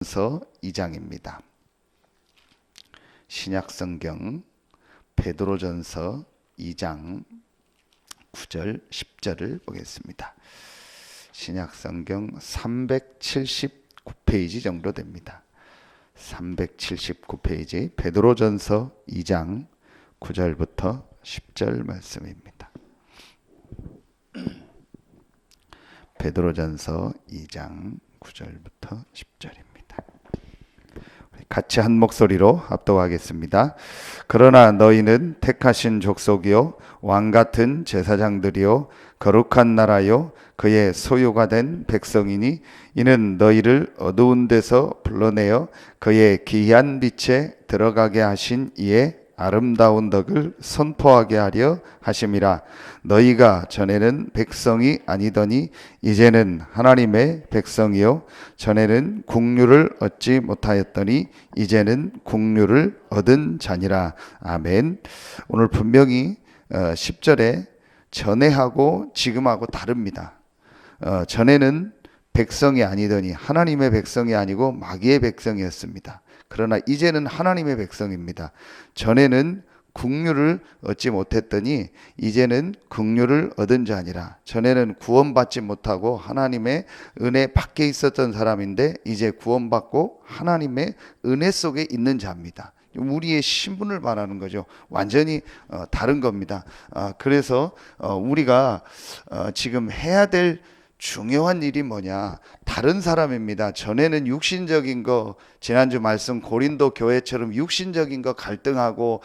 서 2장입니다. 신약성경 베드로전서 2장 9절 10절을 보겠습니다. 신약성경 379페이지 정도 됩니다. 379페이지 베드로전서 2장 9절부터 10절 말씀입니다. 베드로전서 2장 9절부터 10절입니다. 같이 한 목소리로 합독하겠습니다. 그러나 너희는 택하신 족속이요 왕 같은 제사장들이요 거룩한 나라요 그의 소유가 된 백성이니 이는 너희를 어두운 데서 불러내어 그의 기이한 빛에 들어가게 하신 이의 아름다운 덕을 선포하게 하려 하심이라. 너희가 전에는 백성이 아니더니 이제는 하나님의 백성이요 전에는 국류를 얻지 못하였더니 이제는 국류를 얻은 자니라. 아멘. 오늘 분명히 10절에 전에하고 지금하고 다릅니다. 전에는 백성이 아니더니 하나님의 백성이 아니고 마귀의 백성이었습니다. 그러나 이제는 하나님의 백성입니다. 전에는 국류를 얻지 못했더니 이제는 국류를 얻은 자니라. 전에는 구원받지 못하고 하나님의 은혜 밖에 있었던 사람인데 이제 구원받고 하나님의 은혜 속에 있는 자입니다. 우리의 신분을 말하는 거죠. 완전히 다른 겁니다. 그래서 우리가 지금 해야 될 중요한 일이 뭐냐? 다른 사람입니다. 전에는 육신적인 거, 지난주 말씀 고린도 교회처럼 육신적인 거 갈등하고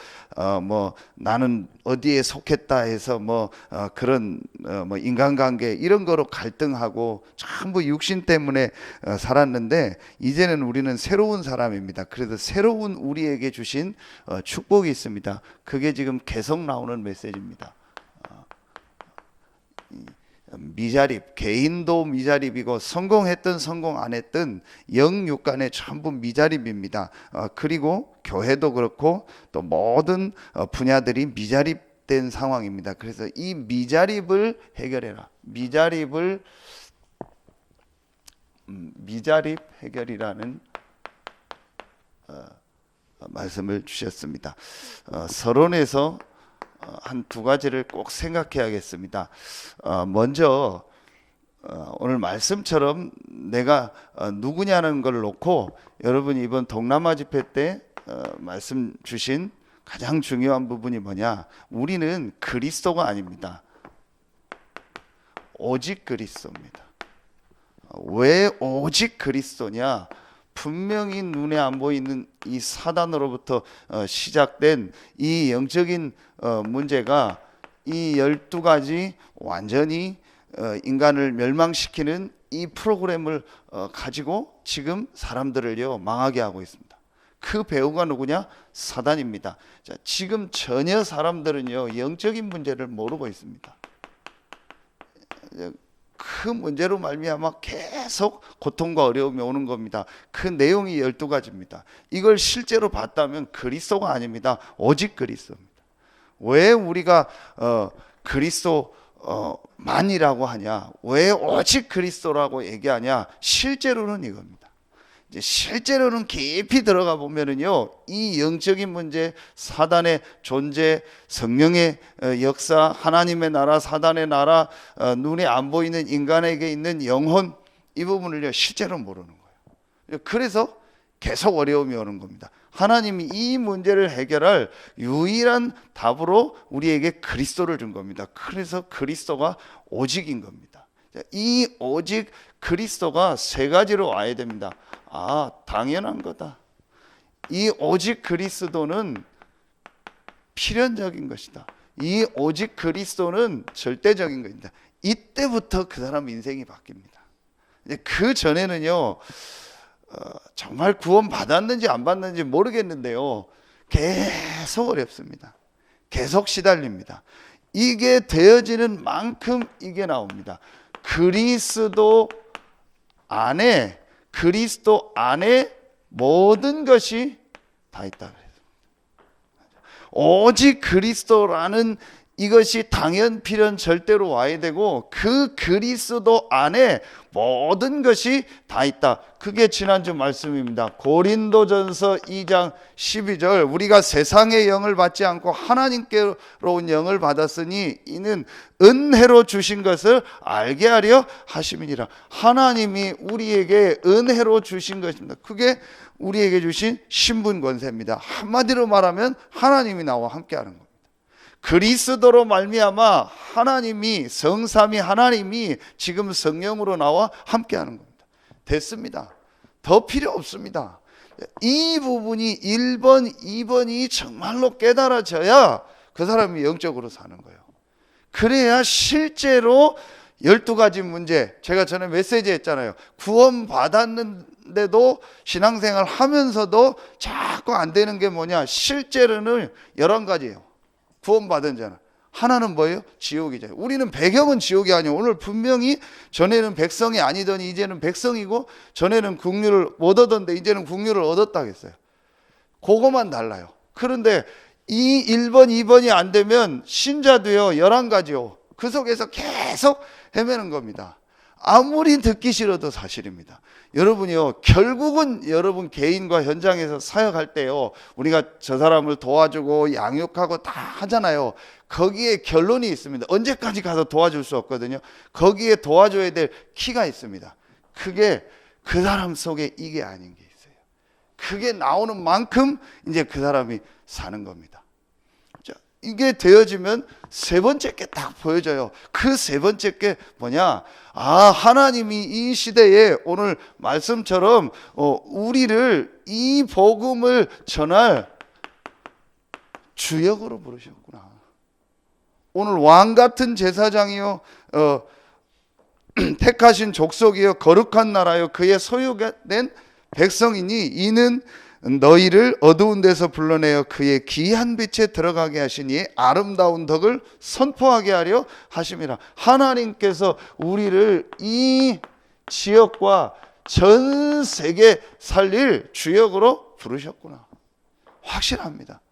나는 어디에 속했다 해서 그런 인간관계 이런 거로 갈등하고 전부 육신 때문에 살았는데 이제는 우리는 새로운 사람입니다. 그래서 새로운 우리에게 주신 축복이 있습니다. 그게 지금 계속 나오는 메시지입니다. 미자립, 개인도 미자립이고 성공했든 성공 안 했든 영육간에 전부 미자립입니다. 그리고 교회도 그렇고 또 모든 분야들이 미자립된 상황입니다. 그래서 이 미자립을 해결해라. 미자립 해결이라는 말씀을 주셨습니다. 서론에서 한 두 가지를 꼭 생각해야겠습니다. 먼저 오늘 말씀처럼 내가 누구냐는 걸 놓고 여러분이 이번 동남아 집회 때 말씀 주신 가장 중요한 부분이 뭐냐? 우리는 그리스도가 아닙니다. 오직 그리스도입니다. 왜 오직 그리스도냐? 분명히 눈에 안 보이는 이 사단으로부터 시작된 이 영적인 문제가 이 12가지 완전히 인간을 멸망시키는 이 프로그램을 가지고 지금 사람들을요 망하게 하고 있습니다. 그 배우가 누구냐? 사단입니다. 자, 지금 전혀 사람들은요 영적인 문제를 모르고 있습니다. 그 문제로 말미암아 계속 고통과 어려움이 오는 겁니다. 그 내용이 12가지입니다. 이걸 실제로 봤다면 그리스도가 아닙니다. 오직 그리스도입니다. 왜 우리가 그리스도만이라고 하냐? 왜 오직 그리스도라고 얘기하냐? 실제로는 이겁니다. 이제 실제로는 깊이 들어가 보면은요, 이 영적인 문제, 사단의 존재, 성령의 역사, 하나님의 나라, 사단의 나라, 눈에 안 보이는 인간에게 있는 영혼, 이 부분을요 실제로 모르는 거예요. 그래서 계속 어려움이 오는 겁니다. 하나님이 이 문제를 해결할 유일한 답으로 우리에게 그리스도를 준 겁니다. 그래서 그리스도가 오직인 겁니다. 이 오직 그리스도가 세 가지로 와야 됩니다. 당연한 거다. 이 오직 그리스도는 필연적인 것이다. 이 오직 그리스도는 절대적인 것입니다. 이때부터 그 사람 인생이 바뀝니다. 그 전에는요 정말 구원 받았는지 안 받는지 모르겠는데요 계속 어렵습니다. 계속 시달립니다. 이게 되어지는 만큼 이게 나옵니다. 그리스도 안에 모든 것이 다 있다. 오직 그리스도라는 이것이 당연 필연 절대로 와야 되고 그 그리스도 안에 모든 것이 다 있다. 그게 지난주 말씀입니다. 고린도전서 2장 12절 우리가 세상의 영을 받지 않고 하나님께로 온 영을 받았으니 이는 은혜로 주신 것을 알게 하려 하심이니라. 하나님이 우리에게 은혜로 주신 것입니다. 그게 우리에게 주신 신분 권세입니다. 한마디로 말하면 하나님이 나와 함께하는 겁니다. 그리스도로 말미암아 하나님이 성삼위 하나님이 지금 성령으로 나와 함께하는 겁니다. 됐습니다. 더 필요 없습니다. 이 부분이 1번, 2번이 정말로 깨달아져야 그 사람이 영적으로 사는 거예요. 그래야 실제로 12가지 문제, 제가 전에 메시지 했잖아요. 구원 받았는데도 신앙생활 하면서도 자꾸 안 되는 게 뭐냐? 실제로는 11가지예요. 구원받은 자는. 하나는 뭐예요? 지옥이잖아요. 우리는 배경은 지옥이 아니에요. 오늘 분명히 전에는 백성이 아니더니 이제는 백성이고, 전에는 국류를 못 얻었는데 이제는 국류를 얻었다고 했어요. 그거만 달라요. 그런데 이 1번, 2번이 안 되면 신자도요 11가지요. 그 속에서 계속 헤매는 겁니다. 아무리 듣기 싫어도 사실입니다. 여러분이요, 결국은 여러분 개인과 현장에서 사역할 때요, 우리가 저 사람을 도와주고 양육하고 다 하잖아요. 거기에 결론이 있습니다. 언제까지 가서 도와줄 수 없거든요. 거기에 도와줘야 될 키가 있습니다. 그게 그 사람 속에 이게 아닌 게 있어요. 그게 나오는 만큼 이제 그 사람이 사는 겁니다. 이게 되어지면 세 번째 게 딱 보여져요. 그 세 번째 게 뭐냐? 하나님이 이 시대에 오늘 말씀처럼 우리를 이 복음을 전할 주역으로 부르셨구나. 오늘 왕 같은 제사장이요, 택하신 족속이요, 거룩한 나라요, 그의 소유된 백성이니 이는 너희를 어두운 데서 불러내어 그의 귀한 빛에 들어가게 하시니 아름다운 덕을 선포하게 하려 하심이라. 하나님께서 우리를 이 지역과 전 세계 살릴 주역으로 부르셨구나. 확실합니다.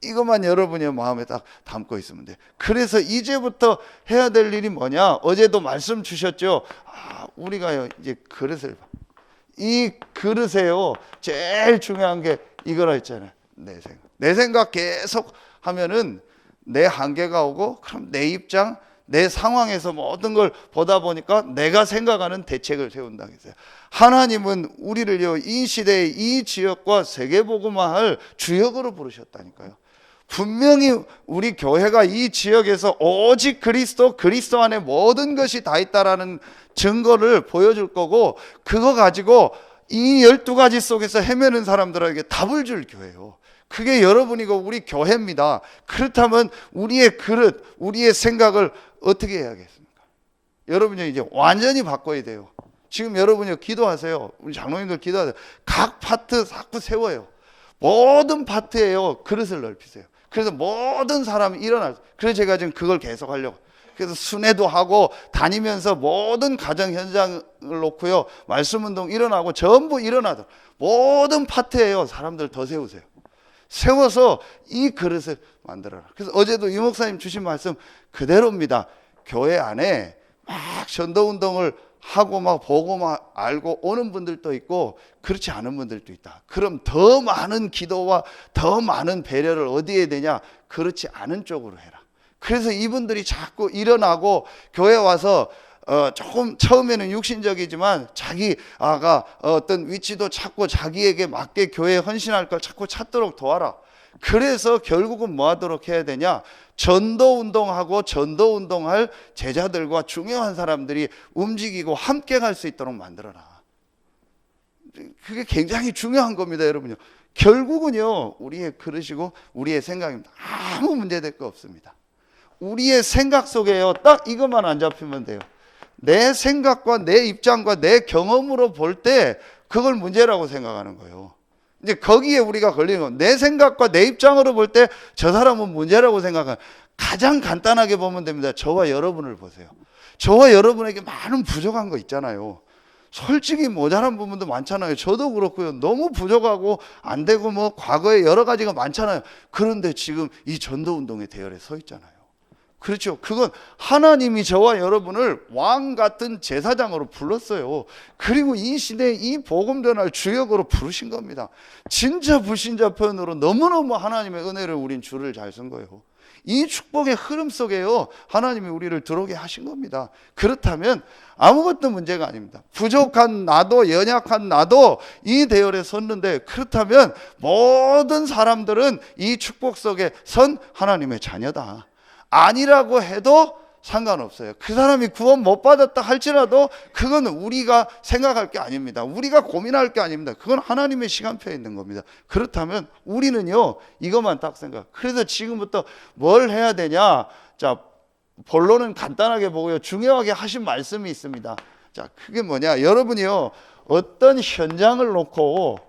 이것만 여러분의 마음에 딱 담고 있으면 돼요. 그래서 이제부터 해야 될 일이 뭐냐? 어제도 말씀 주셨죠. 우리가요 이제 그릇을 봐. 이 그릇에요 제일 중요한 게 이거라 했잖아요. 내 생각 계속 하면은 내 한계가 오고, 그럼 내 입장, 내 상황에서 모든 걸 보다 보니까 내가 생각하는 대책을 세운다 했어요. 하나님은 우리를요 이 시대의 이 지역과 세계복음화할 주역으로 부르셨다니까요. 분명히 우리 교회가 이 지역에서 오직 그리스도 안에 모든 것이 다 있다라는 증거를 보여줄 거고, 그거 가지고 이 12가지 속에서 헤매는 사람들에게 답을 줄 교회예요. 그게 여러분이고 우리 교회입니다. 그렇다면 우리의 그릇, 우리의 생각을 어떻게 해야겠습니까? 여러분이 이제 완전히 바꿔야 돼요. 지금 여러분이 기도하세요. 우리 장로님들 기도하세요. 각 파트 자꾸 세워요. 모든 파트에요 그릇을 넓히세요. 그래서 모든 사람이 일어나요. 그래서 제가 지금 그걸 계속 하려고. 그래서 순회도 하고 다니면서 모든 가정 현장을 놓고요, 말씀운동 일어나고 전부 일어나도 모든 파트에요 사람들 더 세우세요. 세워서 이 그릇을 만들어라. 그래서 어제도 이 목사님 주신 말씀 그대로입니다. 교회 안에 막 전도운동을 하고 막 보고 막 알고 오는 분들도 있고 그렇지 않은 분들도 있다. 그럼 더 많은 기도와 더 많은 배려를 어디에 해야 되냐? 그렇지 않은 쪽으로 해라. 그래서 이분들이 자꾸 일어나고 교회 와서 조금 처음에는 육신적이지만 자기가 어떤 위치도 찾고 자기에게 맞게 교회에 헌신할 걸 자꾸 찾도록 도와라. 그래서 결국은 뭐 하도록 해야 되냐? 전도운동하고 전도운동할 제자들과 중요한 사람들이 움직이고 함께 갈 수 있도록 만들어라. 그게 굉장히 중요한 겁니다, 여러분요. 결국은요, 우리의 그릇이고 우리의 생각입니다. 아무 문제될 거 없습니다. 우리의 생각 속에요, 딱 이것만 안 잡히면 돼요. 내 생각과 내 입장과 내 경험으로 볼 때 그걸 문제라고 생각하는 거예요. 이제 거기에 우리가 걸리는 건, 내 생각과 내 입장으로 볼 때 저 사람은 문제라고 생각하는, 가장 간단하게 보면 됩니다. 저와 여러분을 보세요. 저와 여러분에게 많은 부족한 거 있잖아요. 솔직히 모자란 부분도 많잖아요. 저도 그렇고요. 너무 부족하고 안 되고 뭐 과거에 여러 가지가 많잖아요. 그런데 지금 이 전도운동의 대열에 서 있잖아요. 그렇죠. 그건 하나님이 저와 여러분을 왕 같은 제사장으로 불렀어요. 그리고 이 시대에 이 복음 전할 주역으로 부르신 겁니다. 진짜 불신자 편으로 너무너무 하나님의 은혜를 우린 줄을 잘 쓴 거예요. 이 축복의 흐름 속에요, 하나님이 우리를 들어오게 하신 겁니다. 그렇다면 아무것도 문제가 아닙니다. 부족한 나도, 연약한 나도 이 대열에 섰는데, 그렇다면 모든 사람들은 이 축복 속에 선 하나님의 자녀다. 아니라고 해도 상관없어요. 그 사람이 구원 못 받았다 할지라도 그건 우리가 생각할 게 아닙니다. 우리가 고민할 게 아닙니다. 그건 하나님의 시간표에 있는 겁니다. 그렇다면 우리는요, 이것만 딱 생각. 그래서 지금부터 뭘 해야 되냐? 자, 본론은 간단하게 보고요, 중요하게 하신 말씀이 있습니다. 자, 그게 뭐냐? 여러분이요, 어떤 현장을 놓고,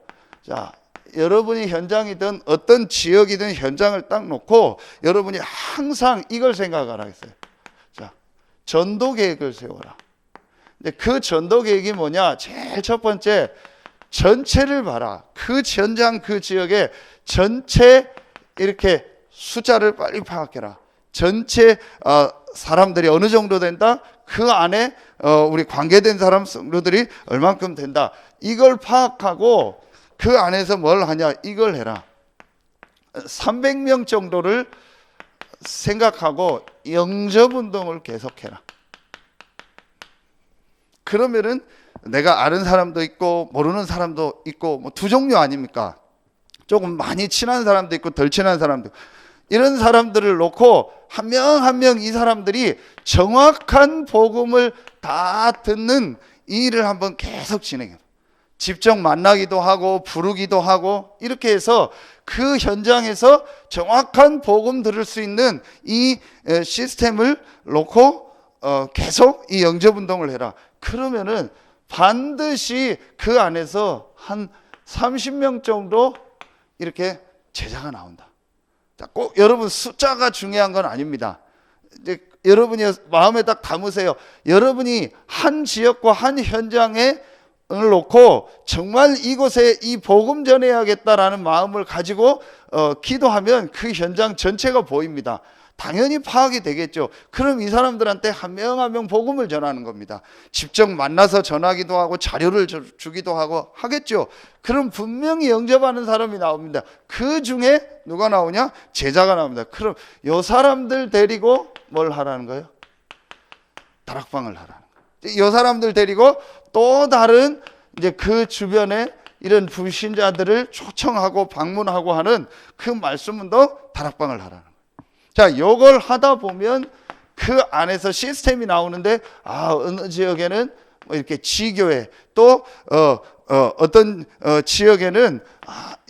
자, 여러분이 현장이든 어떤 지역이든 현장을 딱 놓고 여러분이 항상 이걸 생각하라 했어요. 자, 전도 계획을 세워라. 근데 그 전도 계획이 뭐냐? 제일 첫 번째, 전체를 봐라. 그 현장, 그 지역의 전체 이렇게 숫자를 빨리 파악해라. 전체 사람들이 어느 정도 된다? 그 안에 우리 관계된 사람 성도들이 얼만큼 된다. 이걸 파악하고 그 안에서 뭘 하냐? 이걸 해라. 300명 정도를 생각하고 영접 운동을 계속해라. 그러면은 내가 아는 사람도 있고 모르는 사람도 있고 뭐 두 종류 아닙니까? 조금 많이 친한 사람도 있고 덜 친한 사람도 있고. 이런 사람들을 놓고 한 명 한 명 이 사람들이 정확한 복음을 다 듣는 이 일을 한번 계속 진행해요. 직접 만나기도 하고 부르기도 하고 이렇게 해서 그 현장에서 정확한 복음 들을 수 있는 이 시스템을 놓고 계속 이 영접운동을 해라. 그러면은 반드시 그 안에서 한 30명 정도 이렇게 제자가 나온다. 자, 꼭 여러분 숫자가 중요한 건 아닙니다. 이제 여러분이 마음에 딱 담으세요. 여러분이 한 지역과 한 현장에 을 놓고 정말 이곳에 이 복음 전해야겠다라는 마음을 가지고 기도하면 그 현장 전체가 보입니다. 당연히 파악이 되겠죠. 그럼 이 사람들한테 한 명 한 명 복음을 전하는 겁니다. 직접 만나서 전하기도 하고 자료를 주기도 하고 하겠죠. 그럼 분명히 영접하는 사람이 나옵니다. 그 중에 누가 나오냐? 제자가 나옵니다. 그럼 이 사람들 데리고 뭘 하라는 거예요? 다락방을 하라는 거예요. 이 사람들 데리고 또 다른 이제 그 주변에 이런 불신자들을 초청하고 방문하고 하는 그 말씀도 다락방을 하라는 거예요. 자, 요걸 하다 보면 그 안에서 시스템이 나오는데, 어느 지역에는 뭐 이렇게 지교회, 또 어떤 지역에는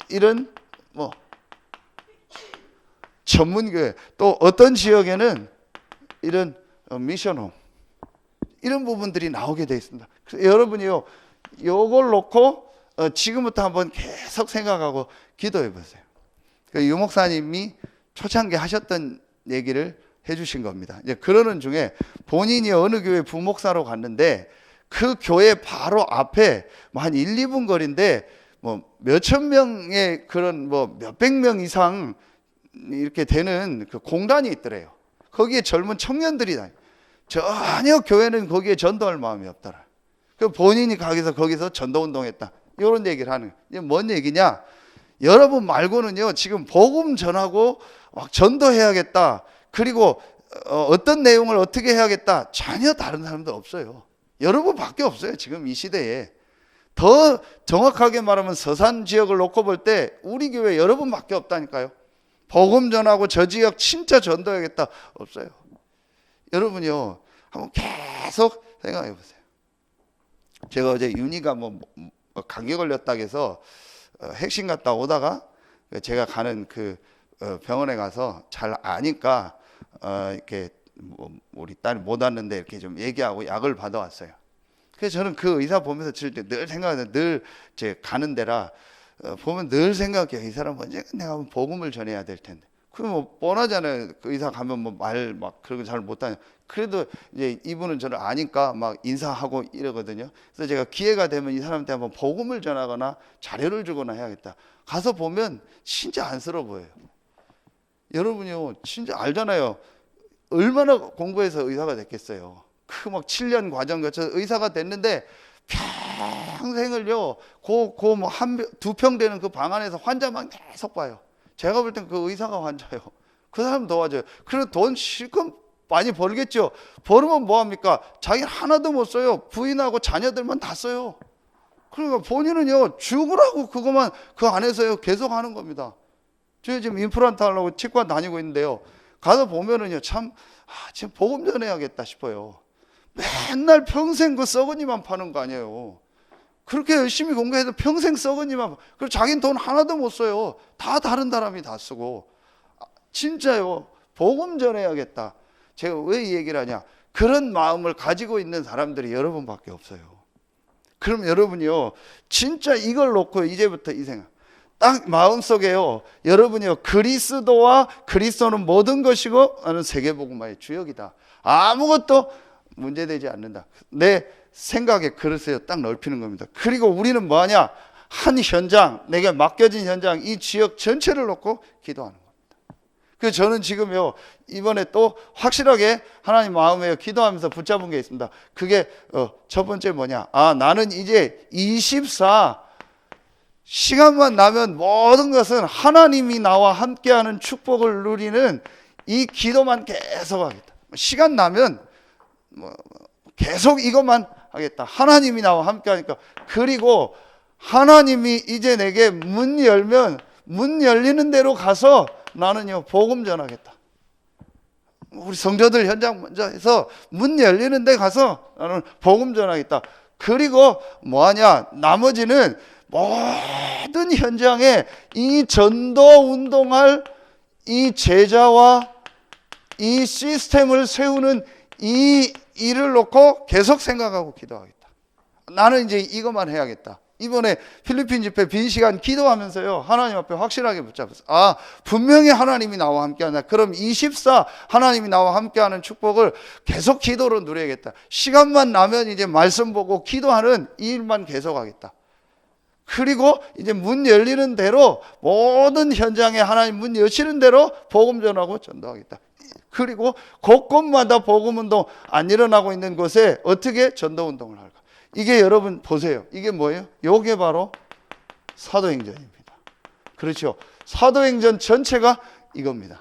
이런 뭐 전문교회, 또 어떤 지역에는 이런 미션홈, 이런 부분들이 나오게 되어 있습니다. 그래서 여러분이요, 요걸 놓고 지금부터 한번 계속 생각하고 기도해 보세요. 유 목사님이 초창기 하셨던 얘기를 해주신 겁니다. 이제 그러는 중에 본인이 어느 교회 부목사로 갔는데 그 교회 바로 앞에 뭐 한 1, 2분 거리인데 뭐 몇천 명의 그런 뭐 몇백 명 이상 이렇게 되는 그 공단이 있더래요. 거기에 젊은 청년들이 다녀요. 전혀 교회는 거기에 전도할 마음이 없더라. 그 본인이 거기서 전도운동했다. 이런 얘기를 하는 거예요. 이게 뭔 얘기냐? 여러분 말고는요, 지금 복음 전하고 막 전도해야겠다. 그리고 어떤 내용을 어떻게 해야겠다. 전혀 다른 사람도 없어요. 여러분밖에 없어요. 지금 이 시대에. 더 정확하게 말하면 서산 지역을 놓고 볼 때 우리 교회 여러분밖에 없다니까요. 복음 전하고 저 지역 진짜 전도해야겠다. 없어요. 여러분이요, 한번 계속 생각해 보세요. 제가 어제 윤희가 뭐 감기 걸렸다 해서 핵심 갔다 오다가 제가 가는 그 병원에 가서 잘 아니까 이렇게 뭐 우리 딸이 못 왔는데 이렇게 좀 얘기하고 약을 받아왔어요. 그래서 저는 그 의사 보면서 늘 생각해요. 늘 제 가는 데라 보면 늘 생각해요. 이 사람 언제 내가 복음을 전해야 될 텐데. 그럼 뭐 뻔하잖아요. 그 의사 가면 뭐 말 막 그런 거 잘 못하냐. 그래도 이제 이분은 저를 아니까 막 인사하고 이러거든요. 그래서 제가 기회가 되면 이 사람한테 한번 복음을 전하거나 자료를 주거나 해야겠다. 가서 보면 진짜 안쓰러워 보여요. 여러분이요, 진짜 알잖아요. 얼마나 공부해서 의사가 됐겠어요. 그 막 7년 과정 거쳐서 의사가 됐는데 평생을요 뭐 두 평 되는 그 방 안에서 환자만 계속 봐요. 제가 볼 땐 그 의사가 환자예요. 그 사람 도와줘요. 그리고 돈 실컷 많이 벌겠죠. 벌으면 뭐합니까? 자기는 하나도 못 써요. 부인하고 자녀들만 다 써요. 그러니까 본인은요 죽으라고 그것만 그 안에서요 계속 하는 겁니다. 저 지금 임플란트 하려고 치과 다니고 있는데요, 가서 보면은요 참 지금 복음 전해야겠다 싶어요. 맨날 평생 그 썩은이만 파는 거 아니에요. 그렇게 열심히 공부해서 평생 썩은이만, 그리고 자기는 돈 하나도 못 써요. 다 다른 사람이 다 쓰고. 진짜요, 복음 전해야겠다. 제가 왜 이 얘기를 하냐, 그런 마음을 가지고 있는 사람들이 여러분밖에 없어요. 그럼 여러분이요 진짜 이걸 놓고 이제부터 이 생각 딱 마음속에요, 여러분이요 그리스도와 그리스도는 모든 것이고 나는 세계복음화의 주역이다, 아무것도 문제되지 않는다, 내 생각에 그릇에요 딱 넓히는 겁니다. 그리고 우리는 뭐하냐, 한 현장, 내게 맡겨진 현장, 이 지역 전체를 놓고 기도하는 겁니다. 그래서 저는 지금요 이번에 또 확실하게 하나님 마음에 기도하면서 붙잡은 게 있습니다. 그게 첫 번째 뭐냐, 나는 이제 24 시간만 나면 모든 것은 하나님이 나와 함께하는 축복을 누리는 이 기도만 계속 하겠다. 시간 나면 계속 이것만 하겠다. 하나님이 나와 함께하니까. 그리고 하나님이 이제 내게 문 열면 문 열리는 대로 가서 나는요 복음 전하겠다. 우리 성도들 현장 먼저 해서 문 열리는 데 가서 나는 복음 전하겠다. 그리고 뭐하냐, 나머지는 모든 현장에 이 전도 운동할 이 제자와 이 시스템을 세우는 이 일을 놓고 계속 생각하고 기도하겠다. 나는 이제 이것만 해야겠다. 이번에 필리핀 집회 빈 시간 기도하면서요 하나님 앞에 확실하게 붙잡았어요. 분명히 하나님이 나와 함께한다. 그럼 24 하나님이 나와 함께하는 축복을 계속 기도로 누려야겠다. 시간만 나면 이제 말씀 보고 기도하는 이 일만 계속하겠다. 그리고 이제 문 열리는 대로 모든 현장에 하나님 문 여시는 대로 복음 전하고 전도하겠다. 그리고 곳곳마다 복음 운동 안 일어나고 있는 곳에 어떻게 전도 운동을 할까? 이게 여러분 보세요. 이게 뭐예요? 이게 바로 사도행전입니다. 그렇죠? 사도행전 전체가 이겁니다.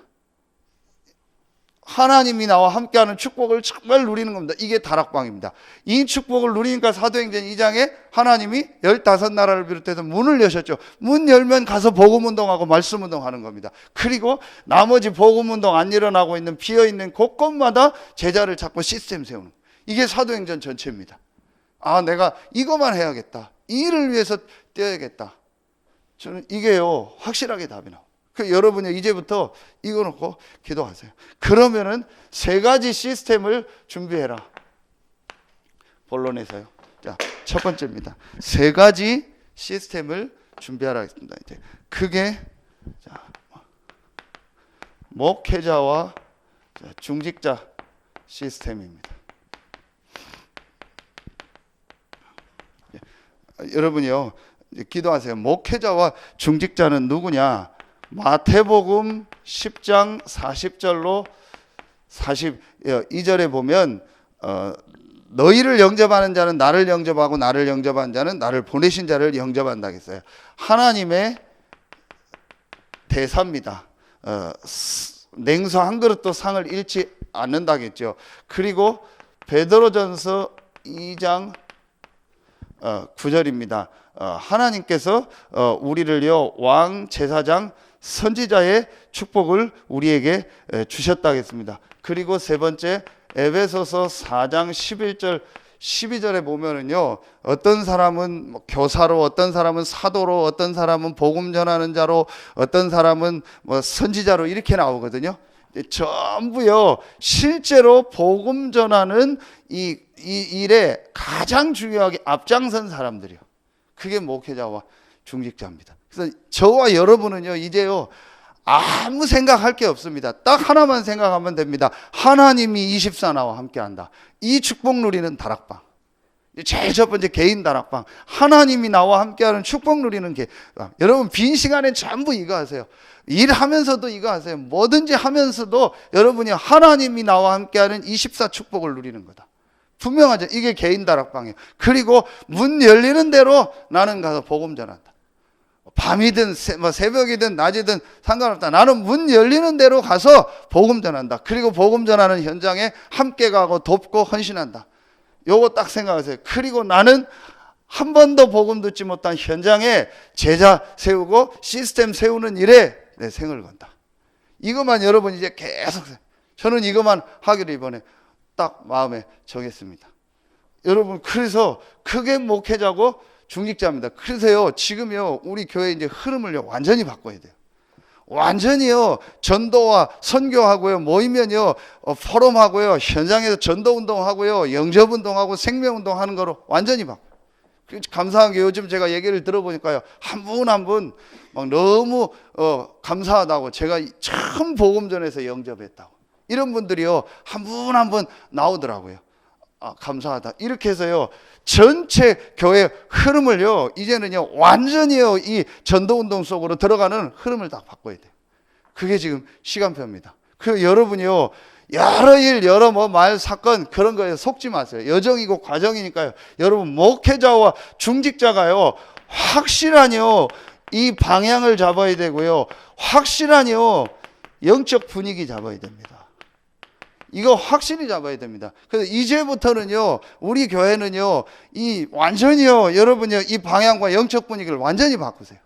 하나님이 나와 함께하는 축복을 정말 누리는 겁니다. 이게 다락방입니다. 이 축복을 누리니까 사도행전 2장에 하나님이 15나라를 비롯해서 문을 여셨죠. 문 열면 가서 복음운동하고 말씀운동하는 겁니다. 그리고 나머지 복음운동 안 일어나고 있는 비어있는 곳곳마다 제자를 찾고 시스템 세우는, 이게 사도행전 전체입니다. 내가 이것만 해야겠다, 이 일을 위해서 뛰어야겠다. 저는 이게요 확실하게 답이 나와요. 여러분이 이제부터 이거 놓고 기도하세요. 그러면은 세 가지 시스템을 준비해라. 본론에서요. 자, 첫 번째입니다. 세 가지 시스템을 준비하라 했습니다. 이제 그게 목회자와 중직자 시스템입니다. 여러분이요 기도하세요. 목회자와 중직자는 누구냐? 마태복음 10장 40절로 42절에 보면 너희를 영접하는 자는 나를 영접하고 나를 영접하는 자는 나를 보내신 자를 영접한다 했어요. 하나님의 대사입니다. 냉수 한 그릇도 상을 잃지 않는다겠죠. 그리고 베드로전서 2장 9절입니다. 하나님께서 우리를요 왕, 제사장, 선지자의 축복을 우리에게 주셨다 하겠습니다. 그리고 세 번째 에베소서 4장 11절 12절에 보면은요 어떤 사람은 교사로, 어떤 사람은 사도로, 어떤 사람은 복음 전하는 자로, 어떤 사람은 선지자로 이렇게 나오거든요. 전부요 실제로 복음 전하는 이 일에 가장 중요하게 앞장선 사람들이요, 그게 목회자와 중직자입니다. 그래서 저와 여러분은요 이제요 아무 생각할 게 없습니다. 딱 하나만 생각하면 됩니다. 하나님이 24 나와 함께한다. 이 축복 누리는 다락방, 제일 첫 번째 개인 다락방. 하나님이 나와 함께하는 축복 누리는 게. 여러분 빈 시간엔 전부 이거 하세요. 일하면서도 이거 하세요. 뭐든지 하면서도 여러분이 하나님이 나와 함께하는 24 축복을 누리는 거다. 분명하죠. 이게 개인 다락방이에요. 그리고 문 열리는 대로 나는 가서 복음 전한다. 밤이든 새벽이든 낮이든 상관없다. 나는 문 열리는 대로 가서 복음 전한다. 그리고 복음 전하는 현장에 함께 가고 돕고 헌신한다. 요거 딱 생각하세요. 그리고 나는 한 번도 복음 듣지 못한 현장에 제자 세우고 시스템 세우는 일에 내 생을 건다. 이것만 여러분 이제 계속, 저는 이것만 하기로 이번에 딱 마음에 정했습니다. 여러분, 그래서 크게 목회자고 중직자입니다. 그래서요, 지금요, 우리 교회 이제 흐름을요, 완전히 바꿔야 돼요. 완전히요, 전도와 선교하고요, 모이면요, 포럼하고요, 현장에서 전도 운동하고요, 영접 운동하고 생명 운동하는 거로 완전히 바꿔요. 감사한 게 요즘 제가 얘기를 들어보니까요, 한 분 한 분 막 너무 감사하다고, 제가 처음 복음전에서 영접했다고, 이런 분들이요, 한 분 한 분 나오더라고요. 아, 감사하다. 이렇게 해서요, 전체 교회 흐름을요, 이제는요, 완전히요, 이 전도운동 속으로 들어가는 흐름을 다 바꿔야 돼요. 그게 지금 시간표입니다. 그리고 여러분이요, 여러 일, 여러 말, 사건, 그런 거에 속지 마세요. 여정이고 과정이니까요. 여러분, 목회자와 중직자가요, 확실한요, 이 방향을 잡아야 되고요, 확실한요, 영적 분위기 잡아야 됩니다. 이거 확실히 잡아야 됩니다. 그래서 이제부터는요, 우리 교회는요, 이 완전히요, 여러분요, 이 방향과 영적 분위기를 완전히 바꾸세요.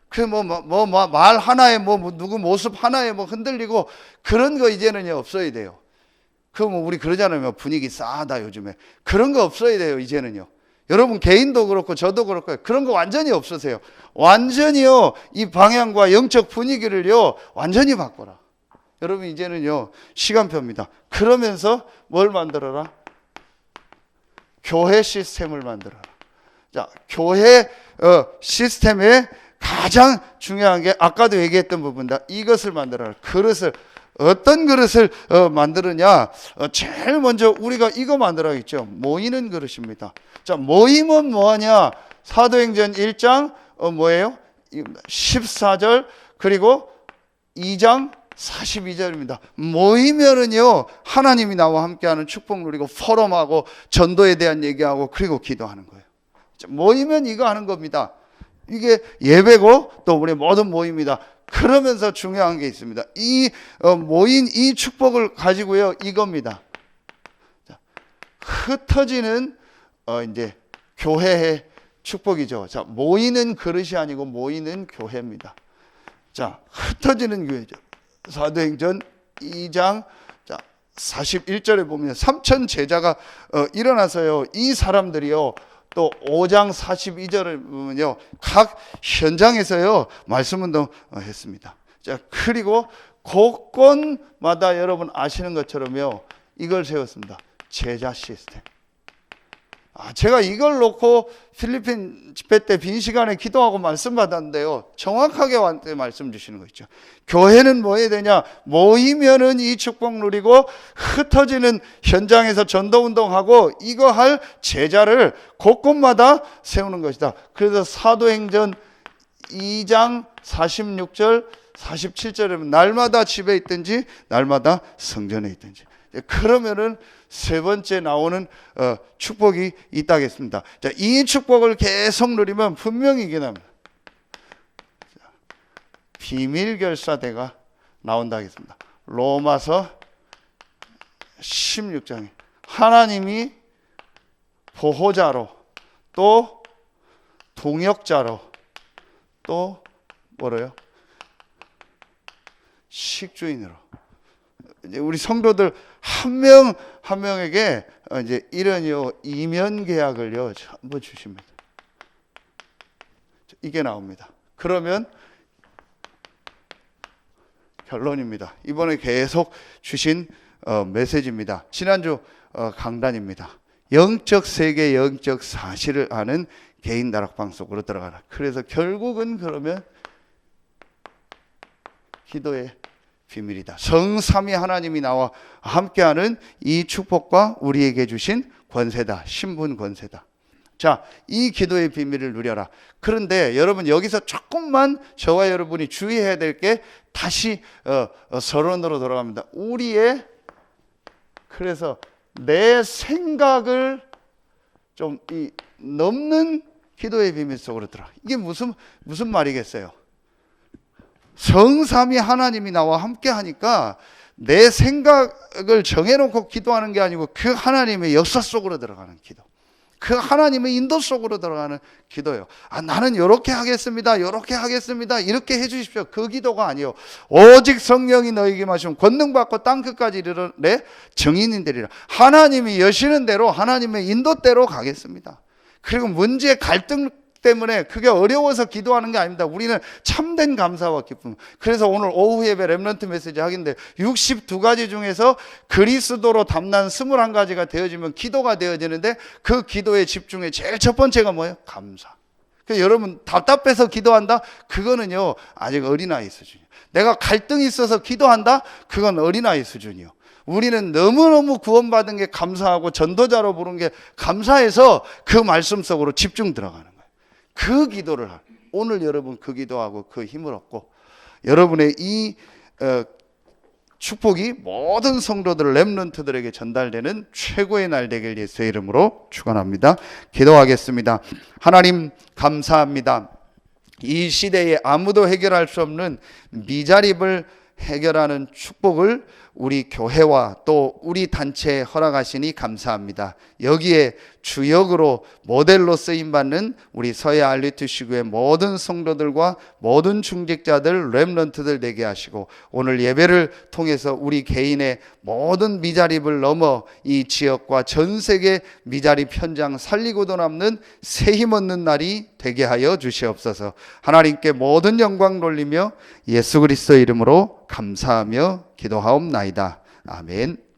그 말 하나에 누구 모습 하나에 흔들리고 그런 거 이제는요, 없어야 돼요. 우리 그러잖아요. 분위기 싸하다 요즘에. 그런 거 없어야 돼요, 이제는요. 여러분 개인도 그렇고 저도 그렇고 그런 거 완전히 없으세요. 완전히요, 이 방향과 영적 분위기를요, 완전히 바꿔라. 여러분 이제는요, 시간표입니다. 그러면서 뭘 만들어라? 교회 시스템을 만들어라. 자, 교회 시스템에 가장 중요한 게 아까도 얘기했던 부분이다. 이것을 만들어라. 그릇을, 어떤 그릇을 만드느냐? 제일 먼저 우리가 이거 만들어야겠죠. 모이는 그릇입니다. 자, 모임은 뭐하냐? 사도행전 1장 뭐예요? 14절 그리고 2장 42절입니다. 모이면은요, 하나님이 나와 함께하는 축복 누리고 포럼하고 전도에 대한 얘기하고 그리고 기도하는 거예요. 모이면 이거 하는 겁니다. 이게 예배고 또 우리 모든 모임이다. 그러면서 중요한 게 있습니다. 이 모인 이 축복을 가지고요, 이겁니다. 자, 흩어지는 이제 교회의 축복이죠. 자, 모이는 그릇이 아니고 모이는 교회입니다. 자, 흩어지는 교회죠. 사도행전 2장 41절에 보면 3천 제자가 일어나서요, 이 사람들이요, 또 5장 42절을 보면요, 각 현장에서요, 말씀 운동 했습니다. 자, 그리고 곳곳마다 여러분 아시는 것처럼요, 이걸 세웠습니다. 제자 시스템. 제가 이걸 놓고 필리핀 집회 때 빈 시간에 기도하고 말씀 받았는데요, 정확하게 말씀 주시는 거 있죠. 교회는 뭐 해야 되냐? 모이면은 이 축복 누리고 흩어지는 현장에서 전도 운동하고 이거 할 제자를 곳곳마다 세우는 것이다. 그래서 사도행전 2장 46절 47절에 날마다 집에 있든지 날마다 성전에 있든지. 그러면은 세 번째 나오는 축복이 있다겠습니다. 자, 이 축복을 계속 누리면 분명히 이게 나옵니다. 비밀결사대가 나온다겠습니다. 로마서 16장에 하나님이 보호자로 또 동역자로 또 뭐래요? 식주인으로. 이제 우리 성도들 한 명 한 명에게 이제 이런요 이면 계약을요 전부 주십니다. 이게 나옵니다. 그러면 결론입니다. 이번에 계속 주신 메시지입니다. 지난주 강단입니다. 영적 세계, 영적 사실을 아는 개인 다락방 속으로 들어가라. 그래서 결국은 그러면 기도의 비밀이다. 성삼위 하나님이 나와 함께하는 이 축복과 우리에게 주신 권세다. 신분 권세다. 자, 이 기도의 비밀을 누려라. 그런데 여러분 여기서 조금만 저와 여러분이 주의해야 될 게 다시 서론으로 돌아갑니다. 그래서 내 생각을 좀 넘는 기도의 비밀 속으로 들어가. 이게 무슨 말이겠어요? 성삼위 하나님이 나와 함께 하니까 내 생각을 정해놓고 기도하는 게 아니고 그 하나님의 역사 속으로 들어가는 기도, 그 하나님의 인도 속으로 들어가는 기도예요. 나는 이렇게 하겠습니다, 이렇게 하겠습니다, 이렇게 해주십시오. 그 기도가 아니에요. 오직 성령이 너에게 마시면 권능받고 땅끝까지 이르러 정인이 되리라. 하나님이 여시는 대로 하나님의 인도대로 가겠습니다. 그리고 문제 갈등 때문에 그게 어려워서 기도하는 게 아닙니다. 우리는 참된 감사와 기쁨. 그래서 오늘 오후 예배 렘넌트 메시지 하긴데 62가지 중에서 그리스도로 담난 21가지가 되어지면 기도가 되어지는데 그 기도의 집중의 제일 첫 번째가 뭐예요? 감사. 그래서 여러분 답답해서 기도한다? 그거는요 아직 어린아이 수준이에요. 내가 갈등이 있어서 기도한다? 그건 어린아이 수준이에요. 우리는 너무너무 구원받은 게 감사하고 전도자로 부른 게 감사해서 그 말씀 속으로 집중 들어가는 거예요. 그 기도를 오늘 여러분 그 기도하고 그 힘을 얻고 여러분의 이 축복이 모든 성도들 렘넌트들에게 전달되는 최고의 날 되길 예수의 이름으로 축원합니다. 기도하겠습니다. 하나님 감사합니다. 이 시대에 아무도 해결할 수 없는 미자립을 해결하는 축복을 우리 교회와 또 우리 단체에 허락하시니 감사합니다. 여기에 주역으로 모델로 쓰임받는 우리 서해 알리투시구의 모든 성도들과 모든 중직자들 렘넌트들 되게 하시고 오늘 예배를 통해서 우리 개인의 모든 미자립을 넘어 이 지역과 전 세계 미자립 현장 살리고도 남는 새 힘 얻는 날이 되게 하여 주시옵소서. 하나님께 모든 영광 돌리며 예수 그리스도 이름으로 감사하며 기도하옵나이다. 아멘.